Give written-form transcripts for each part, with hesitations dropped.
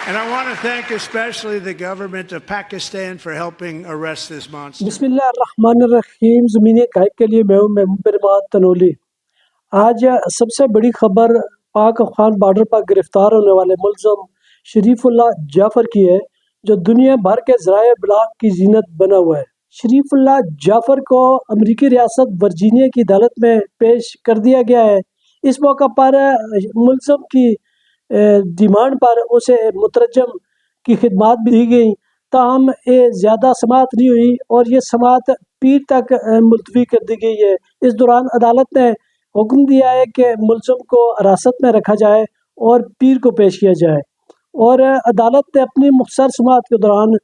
And I want to thank especially the government of Pakistan for helping arrest this monster. بسم اللہ الرحمن الرحیم. زمین قائد کے لیے میں ہوں محمد تنولی. آج سب سے بڑی خبر پاک افغان بارڈر پر گرفتار ہونے والے ملزم شریف اللہ جعفر کی ہے، جو دنیا بھر کے ذرائع ابلاغ کی زینت بنا ہوا ہے. شریف اللہ جعفر کو امریکی ریاست ورجینیا کی عدالت میں پیش کر دیا گیا ہے. اس موقع پر ملزم کی ڈیمانڈ پر اسے مترجم کی خدمات بھی دی گئیں، تاہم یہ زیادہ سماعت نہیں ہوئی اور یہ سماعت پیر تک ملتوی کر دی گئی ہے. اس دوران عدالت نے حکم دیا ہے کہ ملزم کو حراست میں رکھا جائے اور پیر کو پیش کیا جائے، اور عدالت نے اپنی مختصر سماعت کے دوران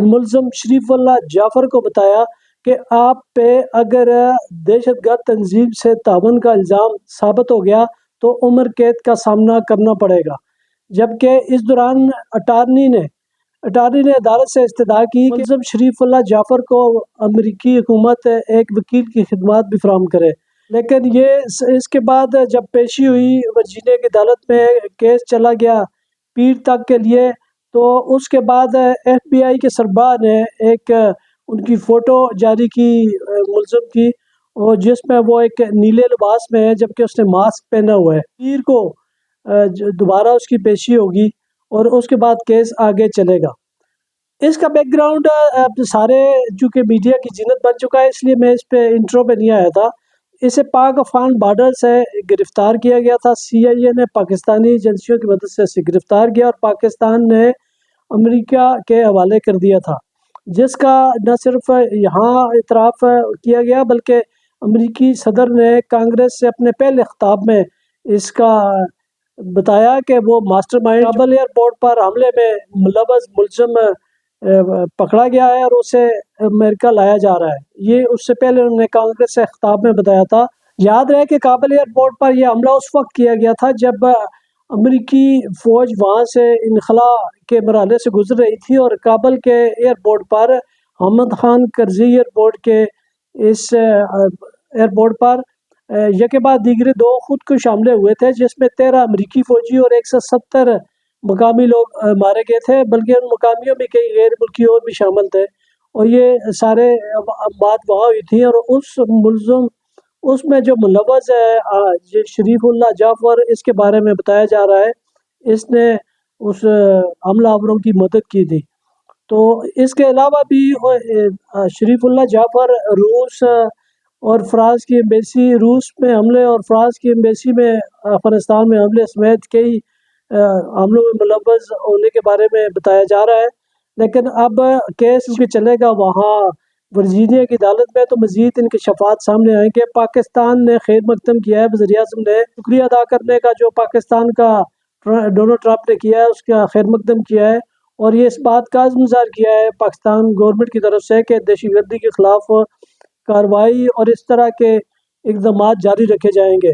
ملزم شریف اللہ جعفر کو بتایا کہ آپ پہ اگر دہشت گرد تنظیم سے تعاون کا الزام ثابت ہو گیا تو عمر قید کا سامنا کرنا پڑے گا. جبکہ اس دوران اٹارنی نے عدالت سے استدعا کی کہ ملزم شریف اللہ جعفر کو امریکی حکومت ایک وکیل کی خدمات بھی فراہم کرے، لیکن اس کے بعد جب پیشی ہوئی ورجینیا کی عدالت میں، کیس چلا گیا پیر تک کے لیے، تو اس کے بعد ایف بی آئی کے سربراہ نے ایک ان کی فوٹو جاری کی ملزم کی، اور جس میں وہ ایک نیلے لباس میں ہے جبکہ اس نے ماسک پہنا ہوا ہے. پیر کو دوبارہ اس کی پیشی ہوگی اور اس کے بعد کیس آگے چلے گا. اس کا بیک گراؤنڈ سارے چونکہ میڈیا کی زینت بن چکا ہے، اس لیے میں اس پہ انٹرو پہ نہیں آیا تھا. اسے پاک افغان بارڈر سے گرفتار کیا گیا تھا. سی آئی اے نے پاکستانی ایجنسیوں کی مدد سے اسے گرفتار کیا اور پاکستان نے امریکہ کے حوالے کر دیا تھا، جس کا نہ صرف یہاں اعتراف کیا گیا بلکہ امریکی صدر نے کانگریس سے اپنے پہلے خطاب میں اس کا بتایا کہ وہ ماسٹر مائنڈ کابل ایئرپورٹ پر حملے میں ملوث ملزم پکڑا گیا ہے اور اسے امریکہ لایا جا رہا ہے. یہ اس سے پہلے انہوں نے کانگریس سے خطاب میں بتایا تھا. یاد رہے کہ کابل ایئرپورٹ پر یہ حملہ اس وقت کیا گیا تھا جب امریکی فوج وہاں سے انخلاء کے مرحلے سے گزر رہی تھی، اور کابل کے ایئرپورٹ پر حامد خان کرزئی ایئرپورٹ کے اس ایئرپورٹ پر یکے بعد دیگرے 2 خودکش حملے ہوئے تھے، جس میں 13 امریکی فوجی اور 170 مقامی لوگ مارے گئے تھے، بلکہ ان مقامیوں میں کئی غیر ملکی اور بھی شامل تھے، اور یہ سارے بات وہاں ہوئی تھی. اور اس میں جو ملوث ہے یہ شریف اللہ جعفر، اس کے بارے میں بتایا جا رہا ہے اس نے اس حملہ آوروں کی مدد کی تھی. تو اس کے علاوہ بھی شریف اللہ جعفر روس اور فرانس کی ایمبیسی، روس میں حملے اور فرانس کی ایمبیسی میں افغانستان میں حملے سمیت کئی حملوں میں ملوث ہونے کے بارے میں بتایا جا رہا ہے. لیکن اب کیس کے چلے گا وہاں ورجینیا کی عدالت میں، تو مزید انکشافات سامنے آئیں کہ پاکستان نے خیر مقدم کیا ہے. وزیر اعظم نے شکریہ ادا کرنے کا جو پاکستان کا ڈونلڈ ٹرمپ نے کیا ہے اس کا خیر مقدم کیا ہے، اور یہ اس بات کا عزم ظاہر کیا ہے پاکستان گورنمنٹ کی طرف سے کہ دہشت گردی کے خلاف کارروائی اور اس طرح کے اقدامات جاری رکھے جائیں گے.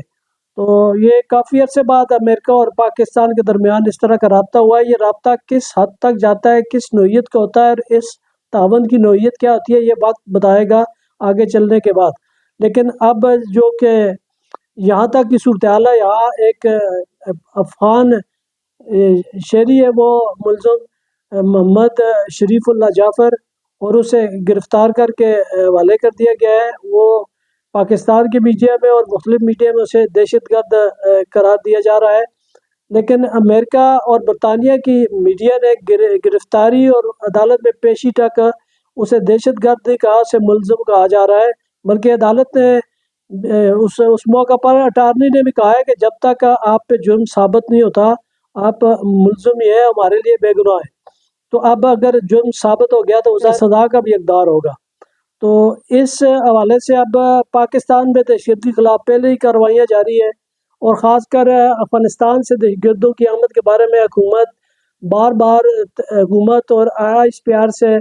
تو یہ کافی عرصے بعد امریکہ اور پاکستان کے درمیان اس طرح کا رابطہ ہوا ہے. یہ رابطہ کس حد تک جاتا ہے، کس نوعیت کا ہوتا ہے، اور اس تعاون کی نوعیت کیا ہوتی ہے، یہ وقت بتائے گا آگے چلنے کے بعد. لیکن اب جو کہ یہاں تک کی صورتحال ہے، یہاں ایک افغان شہری ہے وہ ملزم محمد شریف اللہ جعفر، اور اسے گرفتار کر کے حوالے کر دیا گیا ہے. وہ پاکستان کے میڈیا میں اور مختلف میڈیا میں اسے دہشت گرد قرار دیا جا رہا ہے، لیکن امریکہ اور برطانیہ کی میڈیا نے گرفتاری اور عدالت میں پیشی تک اسے دہشت گرد نہیں کہا، اسے ملزم کہا جا رہا ہے. بلکہ عدالت نے اس موقع پر اٹارنی نے بھی کہا ہے کہ جب تک آپ پہ جرم ثابت نہیں ہوتا آپ ملزم ہی ہیں، ہمارے لیے بے گناہ ہے. تو اب اگر جرم ثابت ہو گیا تو سزا کا بھی حقدار ہوگا. تو اس حوالے سے اب پاکستان میں دہشت گردی کے خلاف پہلے ہی کارروائیاں جاری ہیں، اور خاص کر افغانستان سے دہشت گردوں کی آمد کے بارے میں حکومت اور آئی پی آر سے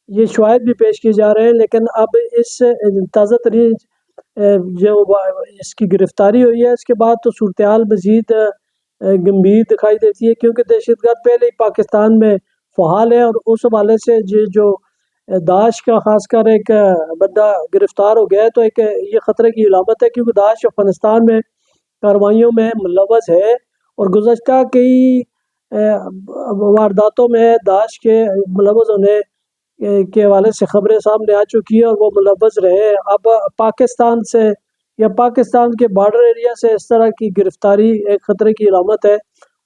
یہ شواہد بھی پیش کیے جا رہے ہیں. لیکن اب اس تازہ ترین جو اس کی گرفتاری ہوئی ہے، اس کے بعد تو صورتحال مزید گمبھیر دکھائی دیتی ہے، کیونکہ دہشت گرد پہلے ہی پاکستان میں فعال ہے. اور اس حوالے سے جو داعش کا خاص کر ایک بندہ گرفتار ہو گیا ہے، تو ایک یہ خطرے کی علامت ہے، کیونکہ داعش افغانستان میں کارروائیوں میں ملوث ہے، اور گزشتہ کئی وارداتوں میں داعش کے ملوث ہونے کے حوالے سے خبریں سامنے آ چکی ہیں اور وہ ملوث رہے ہیں۔ اب پاکستان سے یا پاکستان کے بارڈر ایریا سے اس طرح کی گرفتاری ایک خطرے کی علامت ہے،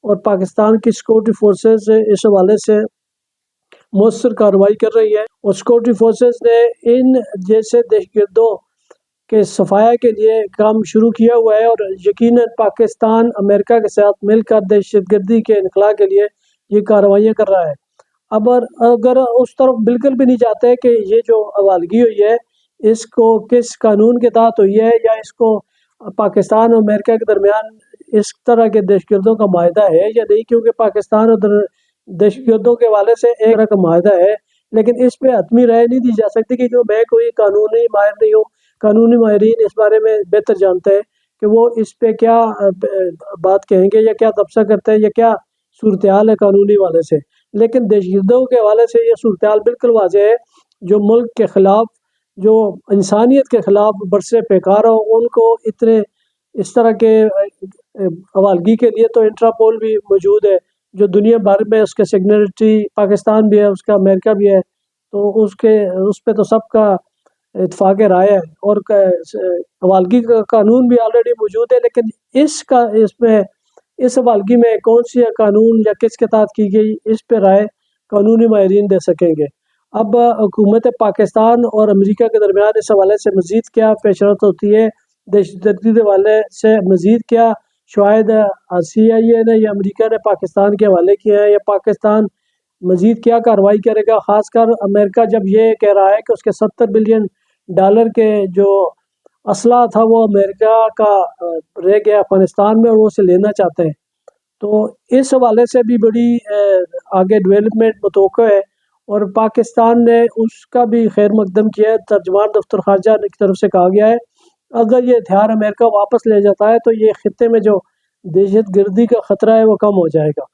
اور پاکستان کی سیکورٹی فورسز اس حوالے سے مؤثر کارروائی کر رہی ہے، اور سیکورٹی فورسز نے ان جیسے دہشت گردوں کے صفایا کے لیے کام شروع کیا ہوا ہے، اور یقیناً پاکستان امریکہ کے ساتھ مل کر دہشت گردی کے انخلاء کے لیے یہ کارروائیاں کر رہا ہے۔ اگر اس طرف بالکل بھی نہیں چاہتے کہ یہ جو حوالگی ہوئی ہے اس کو کس قانون کے تحت ہوئی ہے، یا اس کو پاکستان اور امریکہ کے درمیان اس طرح کے دہشت گردوں کا معاہدہ ہے یا نہیں، کیونکہ پاکستان اور دہشت گردوں کے حوالے سے ایک طرح کا معاہدہ ہے، لیکن اس پہ حتمی رائے نہیں دی جا سکتی کہ جو میں کوئی قانونی ماہر نہیں ہوں۔ قانونی ماہرین اس بارے میں بہتر جانتے ہیں کہ وہ اس پہ کیا بات کہیں گے یا کیا تبصرہ کرتے ہیں یا کیا صورتحال ہے قانونی حوالے سے، لیکن دہشت گردوں کے حوالے سے یہ صورتحال بالکل واضح ہے۔ جو ملک کے خلاف، جو انسانیت کے خلاف برسے پیکار ہو، ان کو اتنے اس طرح کے حوالگی کے لیے تو انٹراپول بھی موجود ہے، جو دنیا بھر میں اس کے سگنیٹری پاکستان بھی ہے، اس کا امریکہ بھی ہے، تو اس پہ تو سب کا اتفاق رائے ہے، اور حوالگی کا قانون بھی آلریڈی موجود ہے، لیکن اس حوالگی میں کون سی قانون یا کس کے تحت کی گئی، اس پہ رائے قانونی ماہرین دے سکیں گے۔ اب حکومت پاکستان اور امریکہ کے درمیان اس حوالے سے مزید کیا پیش رفت ہوتی ہے، دہشت گردی کے حوالے سے مزید کیا شواہد CIA نے یا امریکہ نے پاکستان کے حوالے کیا ہے، یا پاکستان مزید کیا کارروائی کرے گا، خاص کر امریکہ جب یہ کہہ رہا ہے کہ اس کے $70 بلین کے جو اسلحہ تھا وہ امریکہ کا رہ گیا افغانستان میں اور وہ اسے لینا چاہتے ہیں، تو اس حوالے سے بھی بڑی آگے ڈیولپمنٹ متوقع ہے، اور پاکستان نے اس کا بھی خیر مقدم کیا ہے۔ ترجمان دفتر خارجہ کی طرف سے کہا گیا ہے اگر یہ ہتھیار امریکہ واپس لے جاتا ہے تو یہ خطے میں جو دہشت گردی کا خطرہ ہے وہ کم ہو جائے گا۔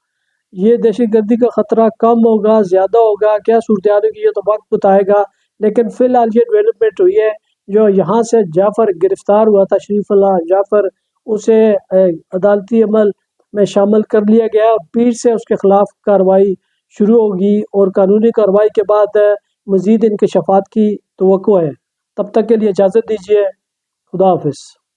یہ دہشت گردی کا خطرہ کم ہوگا، زیادہ ہوگا، کیا صورتحال ہوگی یہ تو وقت بتائے گا، لیکن فی الحال یہ ڈیولپمنٹ ہوئی ہے۔ جو یہاں سے جعفر گرفتار ہوا تھا، شریف اللہ جعفر، اسے عدالتی عمل میں شامل کر لیا گیا، پیر سے اس کے خلاف کارروائی شروع ہوگی، اور قانونی کارروائی کے بعد مزید انکشافات کی توقع ہے۔ تب تک کے لیے اجازت دیجیے، خدا حافظ۔